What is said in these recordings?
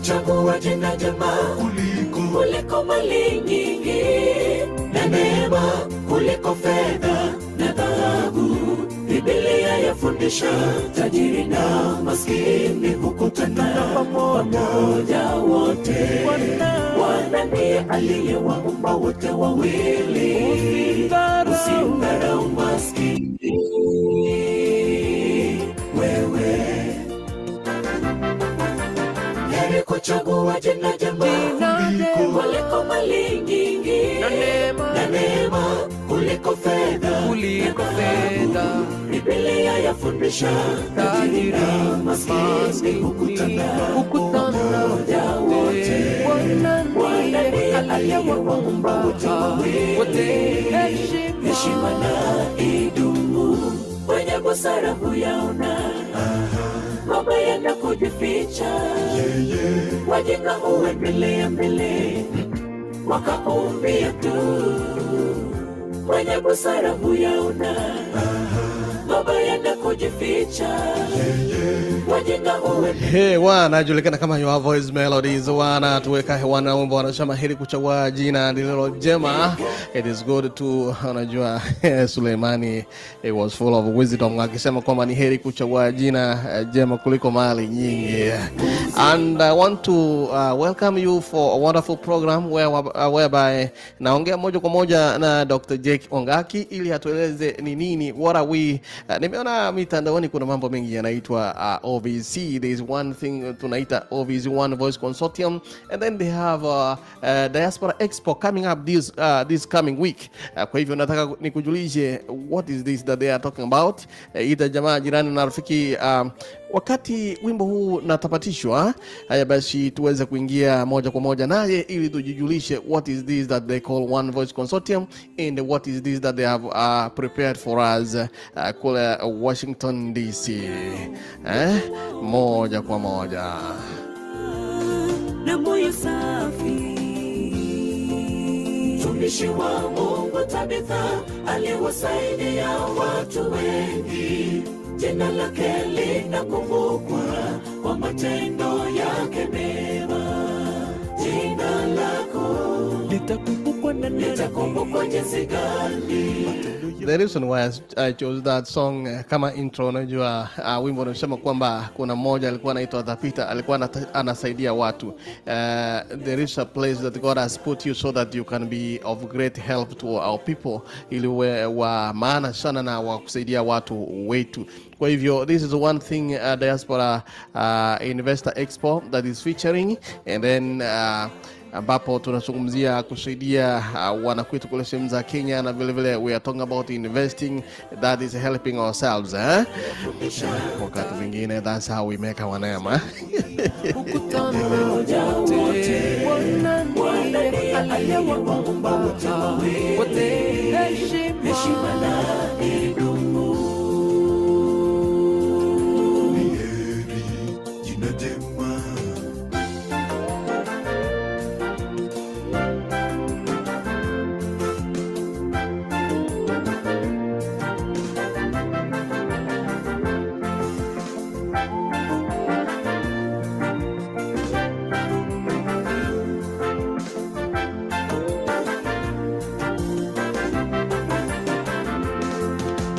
kuchagua jina jema kuliko mali nyingi, na neema kuliko fedha na dhahabu. Biblia yafundisha tajiri na maskini hukutana pamoja wote. Bwana ndiye aliyewaumba wote wawili. Usimdharau maskini wewe. Heri kuchagua jina jema kuliko mali nyingi, na neema kuliko fedha. Biblia yafundisha tajiri na maskini hukutana pamoja wote. Bwana ndiye aliyewaumba wote. Heshima na idumu, wenye busara huyaona mabaya na kujificha. Wajinga huendelea mbele wakaumbia tu, wenye busara huyaona mabaya na kujificha. Wajinga huendelea. Wanajulikana kama Your Voice Melodies. Wanatuweka hewani wimbo wanasema heri kuchagua jina lililo jema. It is good to, unajua Suleimani, it was full of wisdom akisema kwamba ni heri kuchagua jina jema kuliko mali nyingi. And I want to welcome you for a wonderful program whereby naongea moja kwa moja na Dr. Ongaki ili atueleze ni nini, what are we. Nimeona mitandaoni kuna mambo mengi yanaitwa OVC. There is one thing tunaita OVC, One Voice Consortium, and then they have Diaspora Expo coming up this coming week. Kwa hivyo nataka nikujulishe what is this that they are talking about. Ita jamaa jirani na rafiki, wakati wimbo huu natapatishwa, haya basi tuweze kuingia moja kwa moja naye ili tujijulishe what is this that they call One Voice Consortium and what is this that they have prepared for us kule Washington DC. Moja kwa moja. Na moyo safi, tumishi wa Mungu Tabitha aliwasaidia watu wengi. Jina lake linakumbukwa kwa matendo yake mema. Jina lako litakumbukwa jinsi gani. The reason why I chose that song kama intro, unajua wimbo unasema kwamba kuna mmoja alikuwa anaitwa Peter, alikuwa anasaidia watu. There is a place that God has put you so that you can be of great help to our people, ili wa maana sana na wa kusaidia watu wetu. Kwa hivyo this is one thing Diaspora Investor Expo that is featuring, and then ambapo tunazungumzia kusaidia wanakwetu kule sehemu za Kenya, na vile vile we are talking about investing that is helping ourselves. Wakati mwingine that's how we make our name.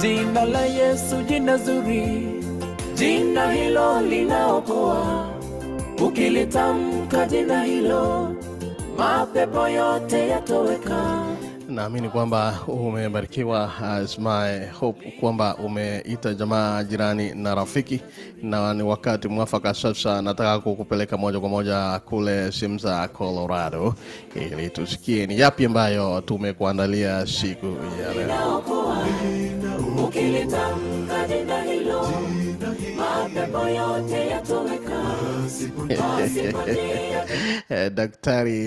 Jina la Yesu jina zuri, jina hilo linaokoa. Ukilitamka jina hilo, mapepo yote yatoweka. Naamini kwamba umebarikiwa. As my hope kwamba umeita jamaa jirani na rafiki, na ni wakati mwafaka sasa nataka kukupeleka moja kwa moja kule Simza, Colorado, ili tusikie ni yapi ambayo tumekuandalia siku ya leo. Ukilitamka jina hilo, mapepo yote yatoweka.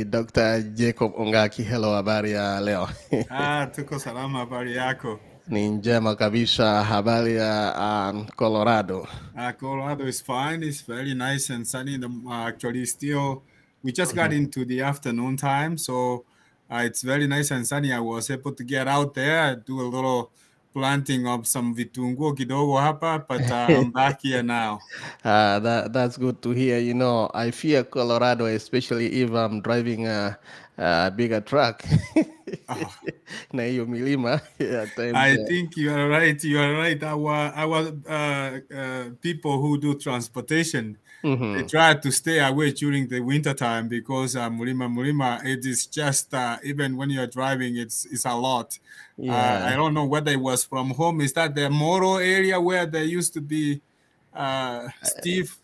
Dr. Jacob Ongaki, hello, habari ya leo? Tuko salama, habari yako? Ni njema kabisa, habari ya Colorado? Colorado is fine, it's very nice and sunny. Actually still, we just got into the afternoon time, so it's very nice and sunny. I was able to get out there, do a little planting of some vitungo kidogo hapa, but I'm back here now. That's good to hear. You know, I fear Colorado, especially if I'm driving a bigger truck. Oh, Na hiyo milima at times. I think you are right. You are right. Our people who do transportation, they Mhm. try to stay away during the winter time because Mulima, it is just even when you're driving, it's a lot. I Yeah. don't know whether it was from home. Is that the Moro area where there used to be Steve?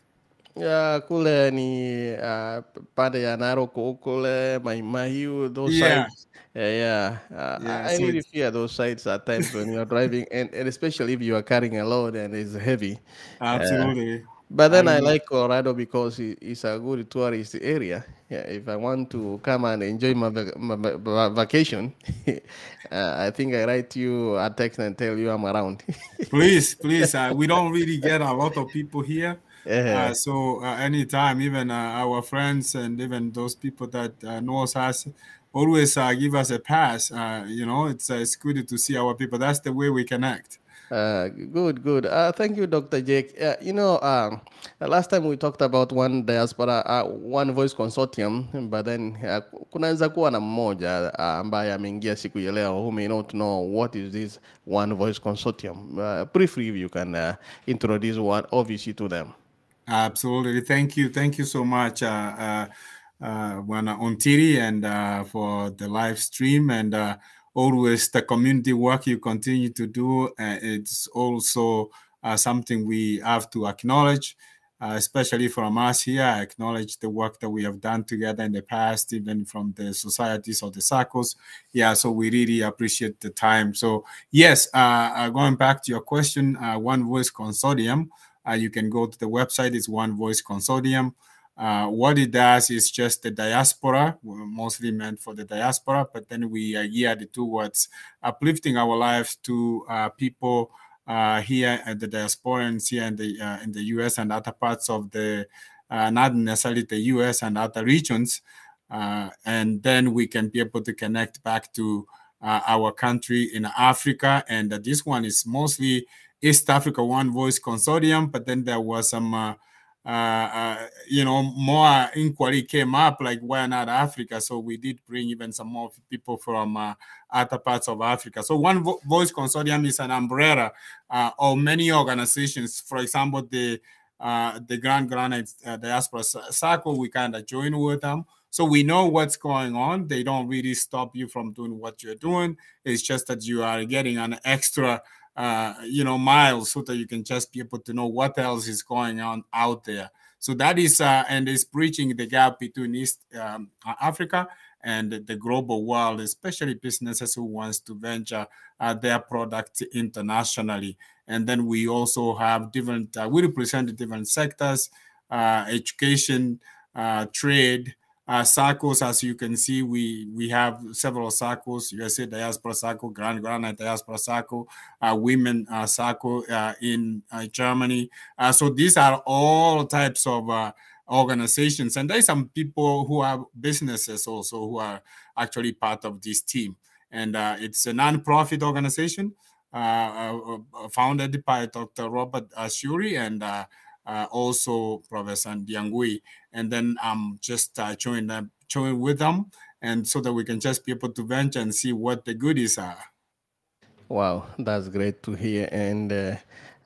Yeah, kule ni pande ya Narok kule Mahiu, those Yeah, sides. Yeah. yeah. I So really it's, fear those sides at times when you're driving, and especially if you are carrying a load and it's heavy. Uh, absolutely. but I then I remember. like Colorado because it's a good tourist area. Yeah, if I want to come and enjoy my vacation, I think I write you a text and tell you I'm around. Please, please. We don't really get a lot of people here. Yeah. So anytime, even our friends and even those people that knows us, always give us a pass. It's good to see our people. That's the way we connect. Good, good. Thank you, Dr. Jake. Last time we talked about one diaspora, one voice consortium, but then kunaweza kuwa na mmoja ambaye ameingia siku ya leo who may not know what is this one voice consortium. Briefly, if you can introduce one OVC to them. Absolutely. Thank you so much, Wana Ontiri, and for the live stream and always the community work you continue to do. It's also something we have to acknowledge, especially from us here. I acknowledge the work that we have done together in the past, even from the societies or the circles. Yeah, so we really appreciate the time. So yes, going back to your question, One Voice Consortium. You can go to the website. It's One Voice Consortium. What it does is just the diaspora, mostly meant for the diaspora, but then we are geared towards uplifting our lives to people here at the diasporans here in the U.S. and other parts of the, not necessarily the U.S. and other regions, and then we can be able to connect back to our country in Africa. And this one is mostly East Africa One Voice Consortium, but then there was some, more inquiry came up, like why not Africa? So we did bring even some more people from other parts of Africa. So One Voice Consortium is an umbrella of many organizations. For example, the Grand Granite Diaspora Circle, we kind of join with them. So we know what's going on. They don't really stop you from doing what you're doing. It's just that you are getting an extra miles so that you can just be able to know what else is going on out there. So that is, and is bridging the gap between East Africa and the global world, especially businesses who wants to venture their product internationally. And then we also have different, we represent different sectors, education, trade, circles. As you can see, we have several circles: USA Diaspora Circle, Grand Granite Diaspora Circle, Women Circle in Germany. So these are all types of organizations, and there's some people who have businesses also who are actually part of this team. And it's a non-profit organization founded by Dr. Robert Shuri and also Professor Ndiangui. And then I'm just join with them, and so that we can just be able to venture and see what the goodies are. Wow, that's great to hear. And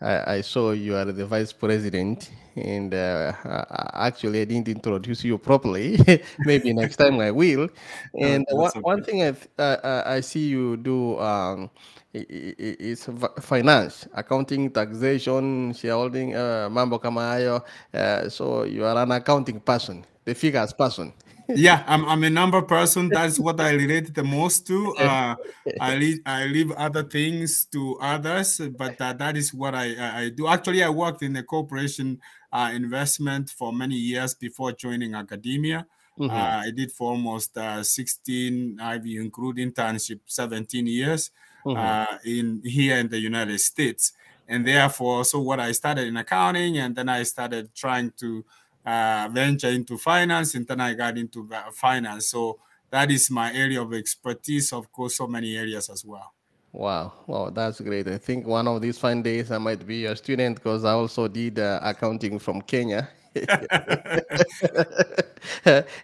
I saw you are the vice president. And actually, I didn't introduce you properly. Maybe next time I will. And That's one okay. thing I see you do is finance, accounting, taxation, shareholding, mambo kama hayo. So you are an accounting person, the figures person. Yeah, I'm a number person. That's what I relate the most to. I leave other things to others, but that is what I do. Actually, I worked in the corporation investment for many years before joining academia. Mhm. I did for almost 16, if you include internship, 17 years Mhm. in here in the United States. And therefore, so what I started in accounting, and then I started trying to venture into finance, and then I got into finance. So that is my area of expertise. Of course, so many areas as well. Wow, wow, that's great. I think one of these fine days I might be a student because I also did accounting from Kenya.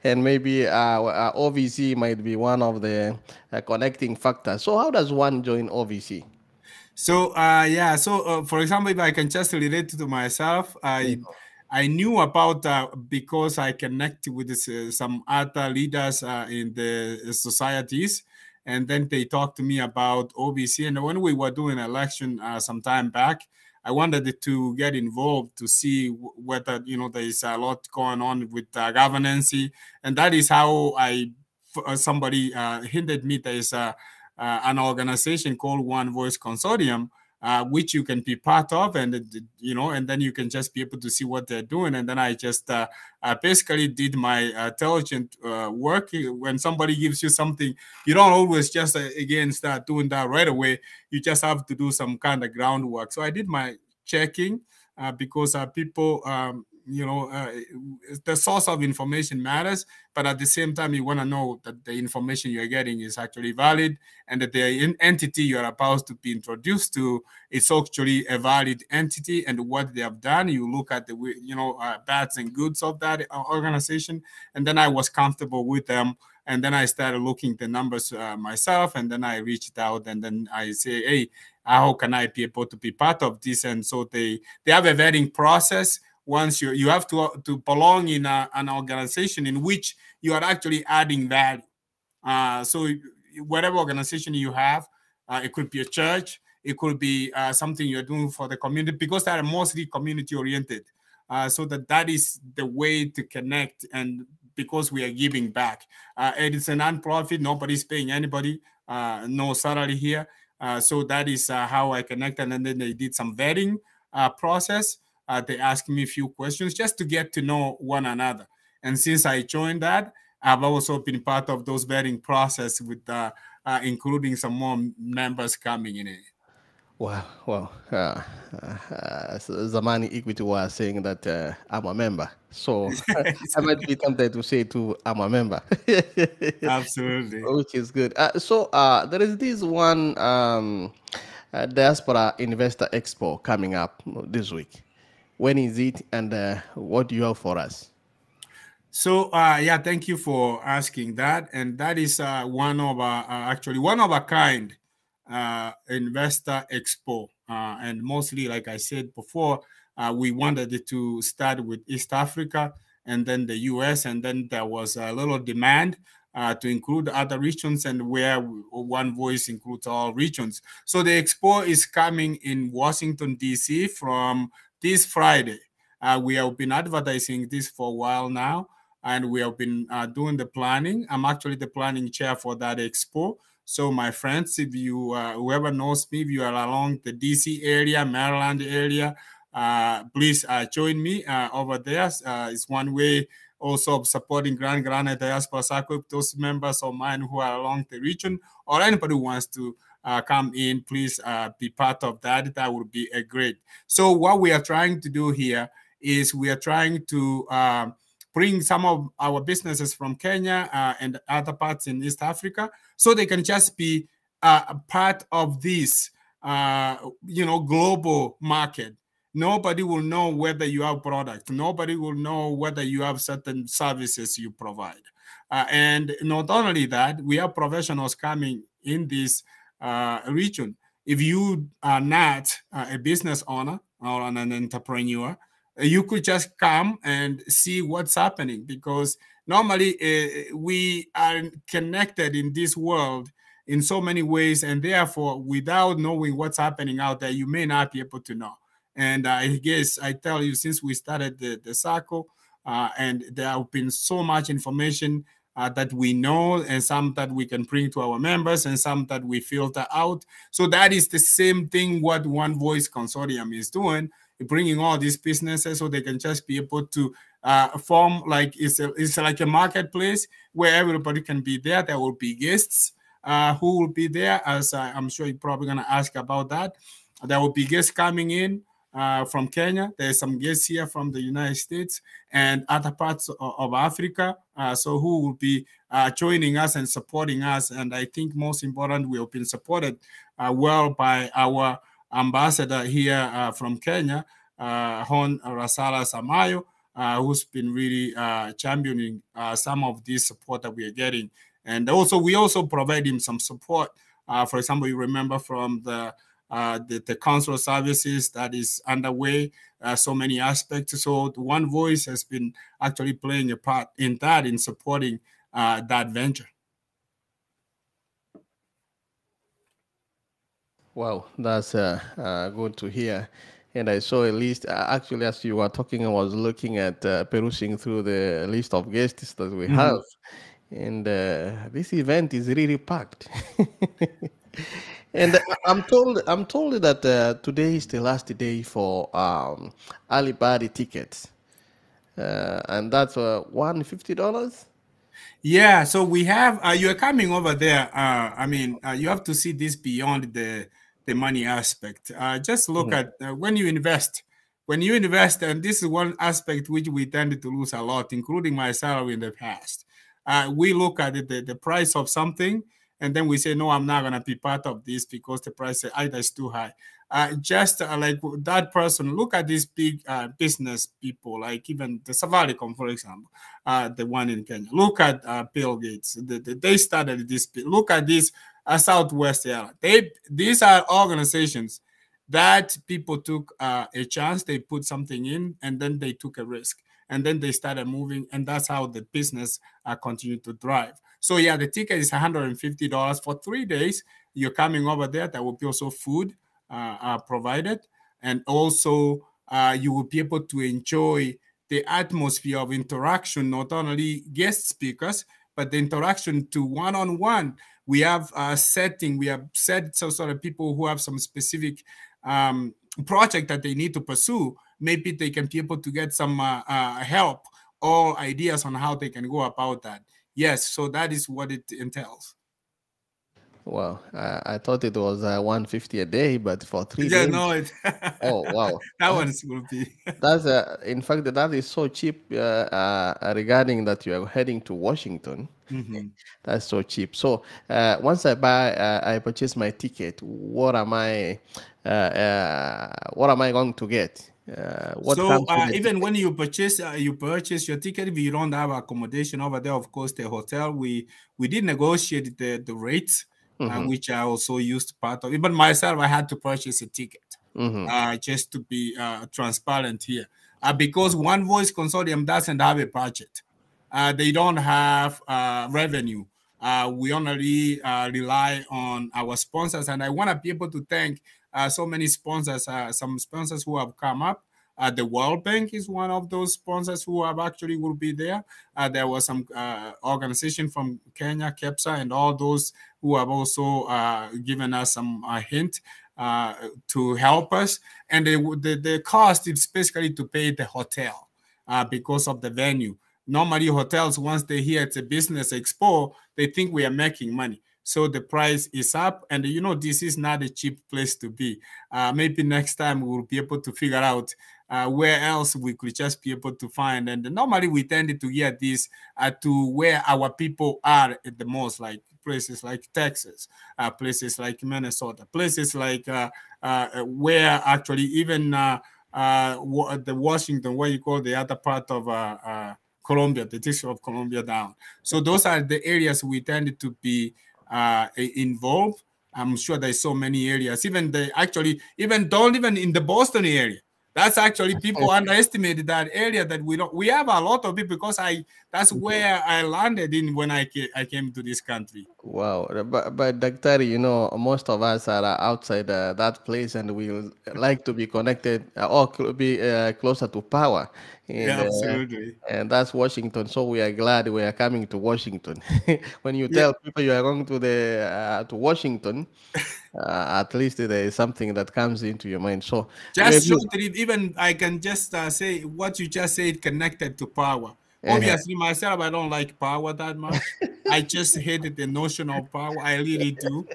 And maybe OVC might be one of the connecting factors. So, how does one join OVC? So yeah, so for example, if I can just relate to myself, I knew about because I connected with this, some other leaders in the societies, and then they talked to me about OBC. And when we were doing election some time back, I wanted to get involved to see whether there is a lot going on with governance, and that is how somebody hinted me there is an organization called One Voice Consortium, which you can be part of, and and then you can just be able to see what they're doing. And then I just basically did my intelligent work. When somebody gives you something, you don't always just again start doing that right away. You just have to do some kind of groundwork. So I did my checking because people. The source of information matters, but at the same time, you want to know that the information you're getting is actually valid, and that the entity you're about to be introduced to is actually a valid entity, and what they have done. You look at the bads and goods of that organization, and then I was comfortable with them. And then I started looking the numbers myself, and then I reached out, and then I say, hey, how can I be able to be part of this? And so they have a vetting process. Once you have to belong in an organization in which you are actually adding value. So whatever organization you have, it could be a church, it could be something you're doing for the community, because they are mostly community oriented. So that is the way to connect, and because we are giving back. It is a non-profit, nobody's paying anybody, no salary here. So that is how I connected, and then they did some vetting process. They asked me a few questions just to get to know one another. And since I joined that, I've also been part of those vetting process with including some more members coming in. Well, Zamani Equity was saying that I'm a member. So I might be tempted to say too, I'm a member. Absolutely. Which is good. So there is this one Diaspora Investor Expo coming up this week. When is it, and what do you have for us? So yeah, thank you for asking that. And that is actually one of a kind investor expo. And mostly, like I said before, we wanted it to start with East Africa and then the US, and then there was a little demand to include other regions, and where One Voice includes all regions. So the expo is coming in Washington, D.C. from this Friday. We have been advertising this for a while now, and we have been doing the planning. I'm actually the planning chair for that expo. So my friends, if you, whoever knows me, if you are along the DC area, Maryland area, please join me over there. It's one way also of supporting Grand Diaspora Circle. Those members of mine who are along the region, or anybody who wants to come in, please be part of that. That would be a great. So what we are trying to do here is we are trying to bring some of our businesses from Kenya and other parts in East Africa, so they can just be a part of this, global market. Nobody will know whether you have product. Nobody will know whether you have certain services you provide. And not only that, we have professionals coming in this region. If you are not a business owner or an entrepreneur, you could just come and see what's happening, because normally we are connected in this world in so many ways, and therefore without knowing what's happening out there, you may not be able to know. And I guess I tell you, since we started the circle, and there have been so much information that we know, and some that we can bring to our members, and some that we filter out. So that is the same thing what One Voice Consortium is doing, bringing all these businesses so they can just be able to form, like it's like a marketplace where everybody can be there. There will be guests who will be there, as I'm sure you're probably going to ask about that. There will be guests coming in from Kenya. There's some guests here from the United States and other parts of Africa. So who will be joining us and supporting us. And I think most important, we have been supported well by our ambassador here from Kenya, Hon Rasala Samayo, who's been really championing some of this support that we are getting. And also, we also provide him some support. For example, you remember from the consular services that is underway, so many aspects. So the One Voice has been actually playing a part in that, in supporting that venture. Wow, that's good to hear. And I saw a list. Actually, as you were talking, I was looking at perusing through the list of guests that we have, and this event is really packed. And I'm told that today is the last day for early bird tickets, and that's $150. Yeah, so we have you're coming over there. I mean, you have to see this beyond the money aspect. Just look at when you invest. When you invest, and this is one aspect which we tended to lose a lot, including myself in the past. We look at it, the price of something, and then we say, no, I'm not going to be part of this because the price either is too high. Just like that person, look at these big business people, like even the Safaricom, for example, the one in Kenya. Look at Bill Gates. They started this. Look at this Southwest Airlines. These are organizations that people took a chance. They put something in, and then they took a risk. And then they started moving, and that's how the business continued to thrive. So yeah, the ticket is $150 for 3 days. You're coming over there. There will be also food provided, and also you will be able to enjoy the atmosphere of interaction, not only guest speakers, but the interaction to one-on-one. We have a setting. We have set so sort of people who have some specific project that they need to pursue. Maybe they can be able to get some help or ideas on how they can go about that. Yes, so that is what it entails. Wow, I thought it was 150 a day, but for 3 Yeah, days. no, Oh wow, that one will be. that's in fact that is so cheap. Regarding that you are heading to Washington, that's so cheap. So once I purchase my ticket, what am I going to get? What So comes with the even ticket? when you purchase your ticket, if you don't have accommodation over there, of course, the hotel, we did negotiate the rates, which I also used part of. Even myself, I had to purchase a ticket just to be transparent here. Because One Voice Consortium doesn't have a budget. They don't have revenue. We only rely on our sponsors, and I want to be able to thank so many sponsors, some sponsors who have come up. The World Bank is one of those sponsors who have actually will be there. There was some organization from Kenya, KEPSA, and all those who have also given us some hint to help us. And the cost is basically to pay the hotel because of the venue. Normally, hotels, once they hear it's a business expo, they think we are making money. So the price is up, and this is not a cheap place to be. Maybe next time we'll be able to figure out where else we could just be able to find. And normally we tended to get this to where our people are at the most, like places like Texas, places like Minnesota, places like where actually even the Washington, what you call the other part of Colombia, the District of Columbia down. So those are the areas we tended to be involved. I'm sure there's so many areas, even even in the Boston area. That's actually people underestimated that area that we have a lot of people because that's where I landed in when I came to this country. Wow, but Dr. Most of us are outside that place, and we like to be connected be closer to power. And, Yeah, absolutely. And that's Washington. So we are glad we are coming to Washington. When you Yeah. tell people you are going to Washington, at least there is something that comes into your mind. So Just shortly, even I can just say what you just said connected to power. Obviously, myself, I don't like power that much. I just hated the notion of power. I really do,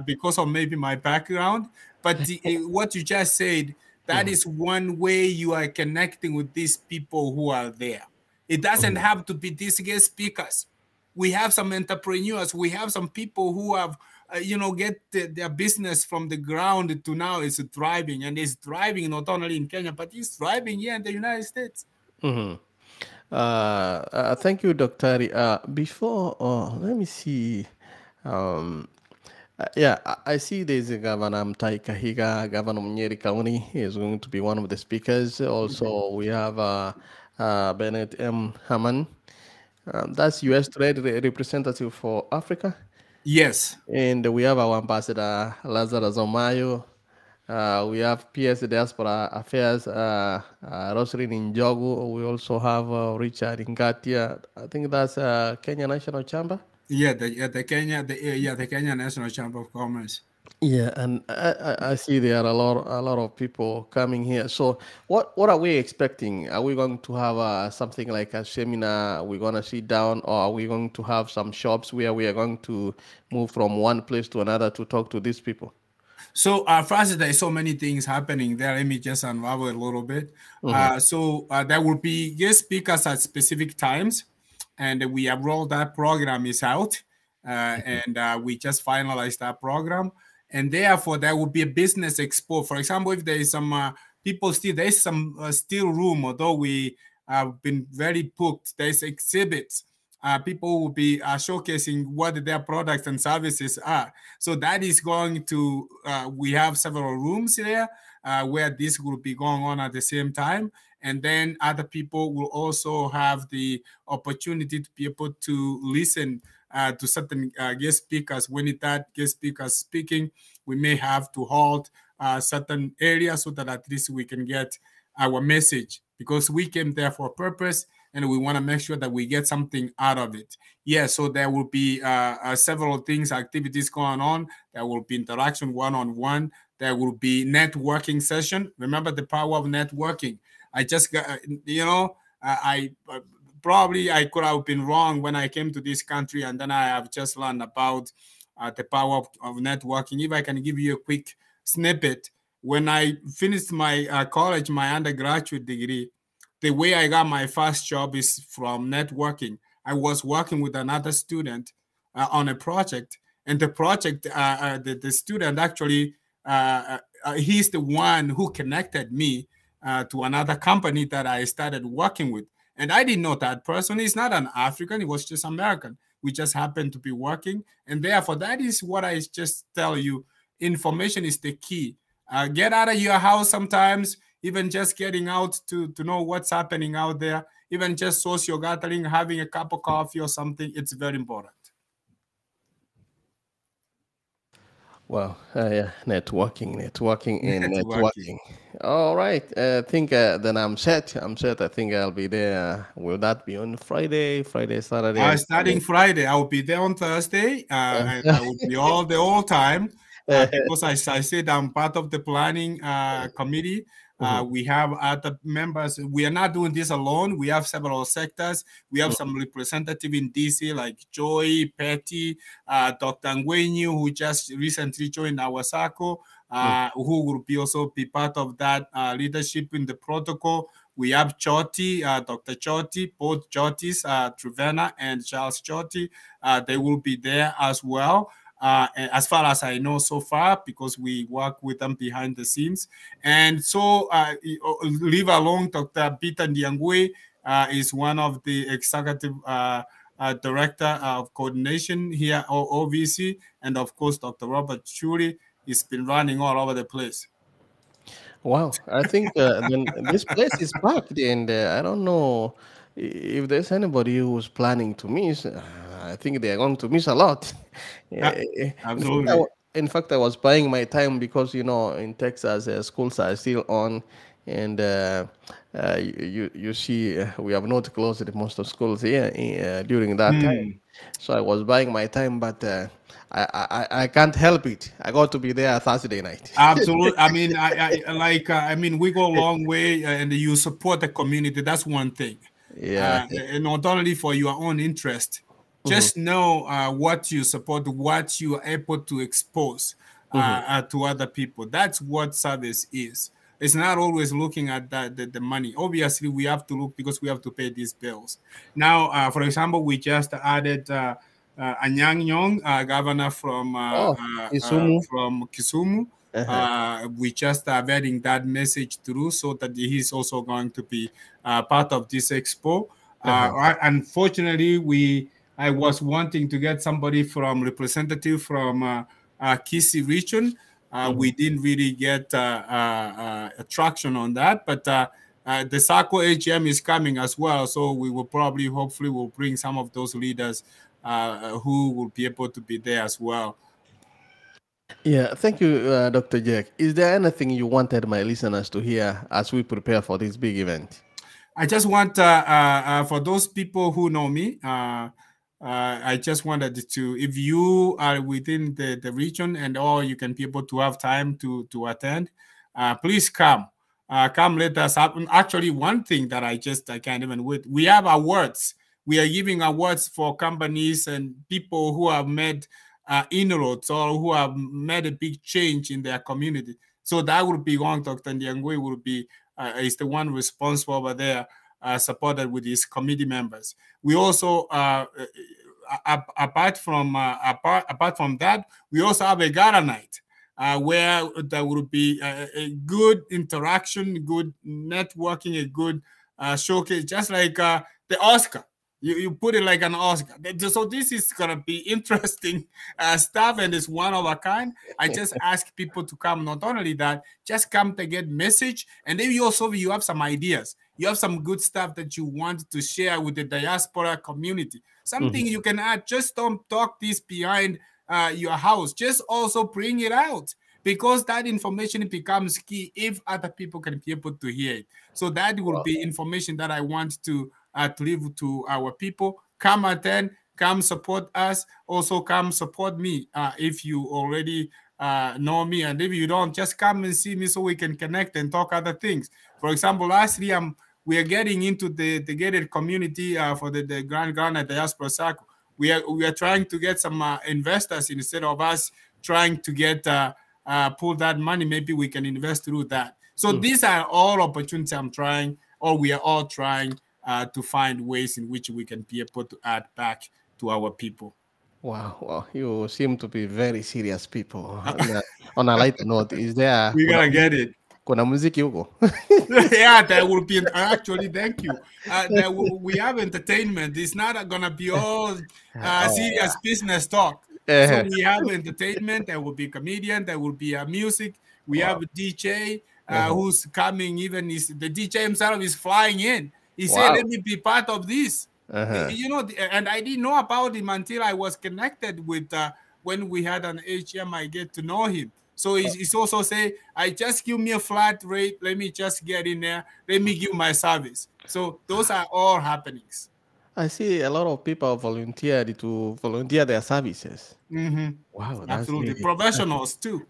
because of maybe my background. But what you just said, that is one way you are connecting with these people who are there. It doesn't have to be these guest speakers. We have some entrepreneurs. We have some people who have get their business from the ground to now it's thriving, and it's thriving not only in Kenya, but it's thriving here in the United States. Mhm. Thank you, Dr. Before, let me see. Um, yeah, I see there's a Governor Mtai Kahiga, Governor Mnyeri County. He is going to be one of the speakers. Also, we have Bennett M. Hammond. That's U.S. Trade Representative for Africa. Yes. And we have our ambassador, Lazarus Omayo. We have PS Diaspora Affairs, Roslyn Njogu. We also have Richard Ngatia. I think that's Kenya National Chamber. Yeah, the Kenya National Chamber of Commerce. Yeah, and I see there are a lot of people coming here. So what are we expecting? Are we going to have something like a seminar? We're going to sit down, or are we going to have some shops where we are going to move from one place to another to talk to these people? So, Francis, there's so many things happening there. Let me just unravel a little bit. So there will be guest speakers at specific times, and we have rolled that program is out, and we just finalized that program. And therefore, there will be a business expo. For example, if there is some people still, there's some still room, although we have been very booked. There's exhibits. People will be showcasing what their products and services are. So that is going to, we have several rooms there where this will be going on at the same time. And then other people will also have the opportunity to be able to listen to certain guest speakers. When that guest speaker is speaking, we may have to halt certain areas so that at least we can get our message, because we came there for a purpose, and we want to make sure that we get something out of it. Yeah, so there will be several things, activities going on. There will be interaction one-on-one. There will be networking session. Remember the power of networking. I just got, I probably I could have been wrong when I came to this country, and then I have just learned about the power of networking. If I can give you a quick snippet, when I finished my college, my undergraduate degree, the way I got my first job is from networking. I was working with another student on a project, and the project, the student actually, he's the one who connected me to another company that I started working with. And I didn't know that person. He's not an African, he was just American. We just happened to be working. And therefore, that is what I just tell you. Information is the key. Get out of your house sometimes. Even just getting out to know what's happening out there, even just social gathering, having a cup of coffee or something, it's very important. Well, yeah, networking. All right. I think then I'm set. I think I'll be there. Will that be on Friday, Saturday? Starting Friday. I will be there on Thursday. And I will be all the whole time. Because I said I'm part of the planning committee. We have other members. We are not doing this alone. We have several sectors. We have some representative in DC like Joy, Petty, Dr. Ngwenyu, who just recently joined our circle, who will also be part of that leadership in the protocol. We have Choti, Dr. Choti, both Chotis, Truvena and Charles Choti. They will be there as well. As far as I know so far, because we work with them behind the scenes. And so leave alone Dr. Peter Ndiangwe is one of the executive director of coordination here at OVC. And of course, Dr. Robert Churi has been running all over the place. Wow, I think then this place is packed, and I don't know if there's anybody who's planning to miss. I think they are going to miss a lot. Absolutely. In fact, I was buying my time because in Texas schools are still on, and you see we have not closed most of schools here during that time. So I was buying my time, but I can't help it. I got to be there Thursday night. Absolutely. I mean, we go a long way, and you support the community. That's one thing. Yeah. And not only for your own interest. Just know what you support, what you are able to expose to other people. That's what service is. It's not always looking at the money. Obviously, we have to look because we have to pay these bills. Now, for example, we just added Anyang Nyong, governor Oh, Isumu. from Kisumu. Uh-huh. We just are vetting that message through so that he's also going to be part of this expo. Unfortunately, I was wanting to get somebody from representative from Kisi region. We didn't really get traction on that, but the SACO AGM is coming as well, so we will probably, hopefully, will bring some of those leaders who will be able to be there as well. Yeah, thank you, Dr. Jack. Is there anything you wanted my listeners to hear as we prepare for this big event? I just want, for those people who know me, I just wanted to, if you are within the region and or you can be able to have time to attend, please come. Come, let us happen. Actually, one thing that I can't even wait. We have awards. We are giving awards for companies and people who have made inroads or who have made a big change in their community. So that would be one. Dr. Ndiangwe will be is the one responsible over there, supported with his committee members. We also, apart from that, we also have a gala night where there will be a good interaction, good networking, a good showcase, just like the Oscar. You put it like an Oscar. So this is gonna be interesting stuff, and it's one of a kind. I just ask people to come. Not only that, just come to get message, and then you have some ideas. You have some good stuff that you want to share with the diaspora community. Something you can add. Just don't talk this behind your house. Just also bring it out, because that information becomes key if other people can be able to hear it. So that will be information that I want to leave to our people. Come attend, come support us. Also come support me if you already know me, and if you don't, just come and see me so we can connect and talk other things. For example, lastly, we are getting into the gated community for the Grand Ghana Diaspora Circle. We are trying to get some investors instead of us trying to get pull that money. Maybe we can invest through that. So these are all opportunities I'm trying, or we are all trying to find ways in which we can be able to add back to our people. Wow, you seem to be very serious people. On a lighter note, is there We gotta get it. kuna muziki huko? Yeah, there will be. Actually, thank you. We have entertainment. It's not gonna be all serious business talk. So we have entertainment. There will be comedian. There will be music. We have a DJ who's coming. Even the DJ himself is flying in. He said, "Let me be part of this." You know, and I didn't know about him until I was connected with when we had an HM. I get to know him. So he's also say, I just give me a flat rate. Let me just get in there. Let me give my service. So those are all happenings. I see a lot of people volunteer their services. Wow, that's Absolutely. really, Professionals too.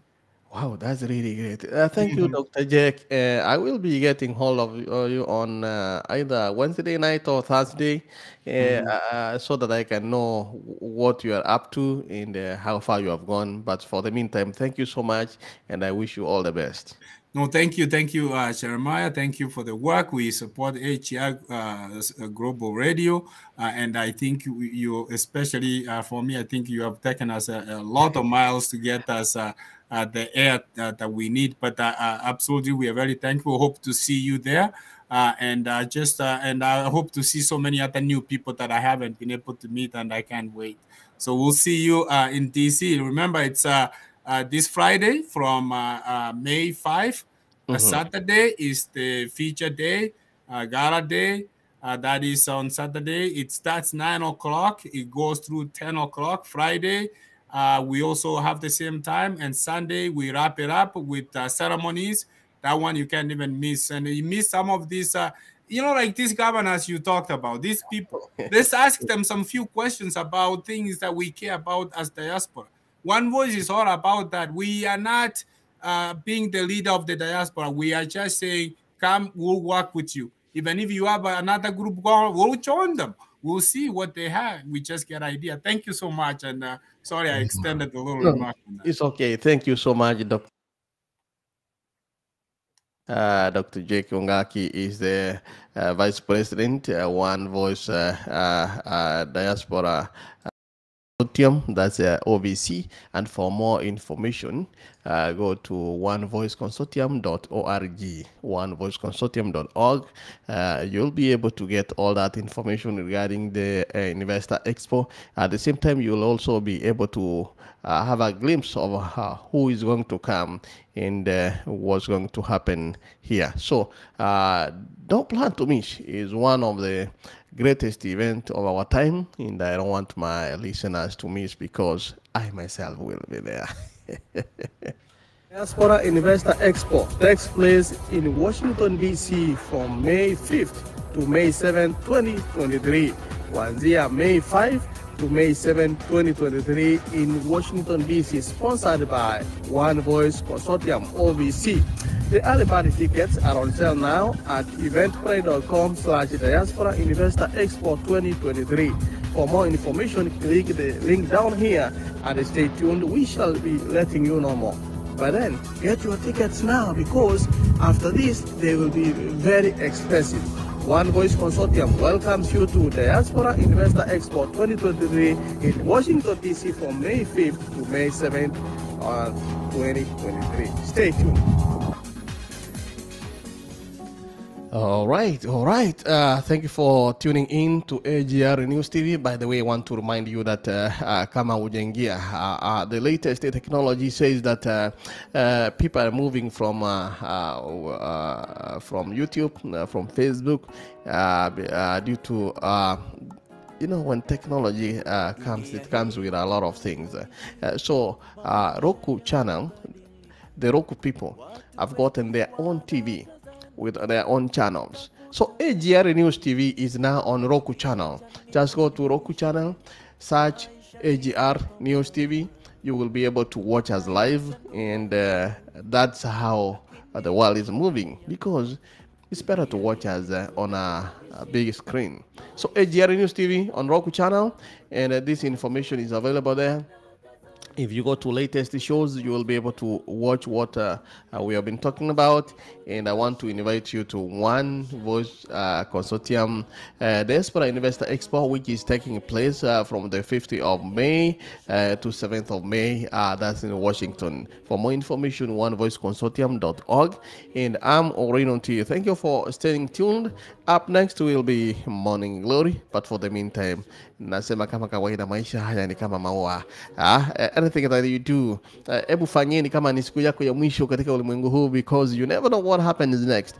wow, that's really great. Thank you, Dr. Jack. I will be getting hold of you on either Wednesday night or Thursday, so that I can know what you are up to and how far you have gone. But for the meantime, thank you so much, and I wish you all the best. No, thank you, Jeremiah. Thank you for the work. We support HER Global Radio, and I think you, especially for me, I think you have taken us a lot of miles to get us the air that we need. But absolutely, we are very thankful. Hope to see you there, and I hope to see so many other new people that I haven't been able to meet, and I can't wait. So we'll see you in DC. Remember, it's this Friday from May 5. Saturday is the feature day, gala day. That is on Saturday. It starts 9 o'clock. It goes through 10 o'clock. Friday, we also have the same time. And Sunday, we wrap it up with ceremonies. That one you can't even miss. And you miss some of these, like these governors you talked about, these people. Let's ask them some few questions about things that we care about as diaspora. One Voice is all about that. We are not being the leader of the diaspora. We are just saying, come, we'll work with you. Even if you have another group going, we'll join them. We'll see what they have. We just get idea. Thank you so much. And sorry, I extended a little remark. It's okay. Thank you so much, Dr. Dr. Jake Ongaki is the Vice President, One Voice Diaspora that's OVC. And for more information, go to onevoiceconsortium.org, onevoiceconsortium.org. You'll be able to get all that information regarding the Investor Expo. At the same time, you'll also be able to have a glimpse of who is going to come and what's going to happen here. So don't plan to miss. Is one of the greatest event of our time, and I don't want my listeners to miss because I myself will be there. Diaspora Investor Expo takes place in Washington, D.C. from May 5th to May 7, 2023. Kuanzia May 5 to May 7, 2023 in Washington, D.C. sponsored by One Voice Consortium, OVC. The early bird tickets are on sale now at eventbrite.com/Diaspora Investor Expo 2023. For more information, click the link down here and stay tuned. We shall be letting you know more. But then, get your tickets now because after this, they will be very expensive. One Voice Consortium welcomes you to Diaspora Investor Expo 2023 in Washington, D.C. from May 5th to May 7th, 2023. Stay tuned. All right. Thank you for tuning in to AGR News TV. By the way, I want to remind you that kama hujaingia, the latest technology says that people are moving from YouTube, from Facebook, due to when technology comes, it comes with a lot of things. So Roku channel, the Roku people have gotten their own TV with their own channels. So AGR News TV is now on Roku channel. Just go to Roku channel, search AGR News TV. You will be able to watch us live, and that's how the world is moving, because it's better to watch us on a big screen. So AGR News TV on Roku channel, and this information is available there. If you go to latest shows, you will be able to watch what we have been talking about. And I want to invite you to One Voice Consortium Diaspora Investor Expo, which is taking place from the 5th of May to 7th of May. That's in Washington. For more information, onevoiceconsortium.org. And I'm Orino to you. Thank you for staying tuned. Up next will be Morning Glory. But for the meantime, nasema kama kawaida, maisha haya ni kama maua. Anything that you do, ebu fanyeni kama ni siku yako ya mwisho katika ulimwengu huu, because you never know what happens next.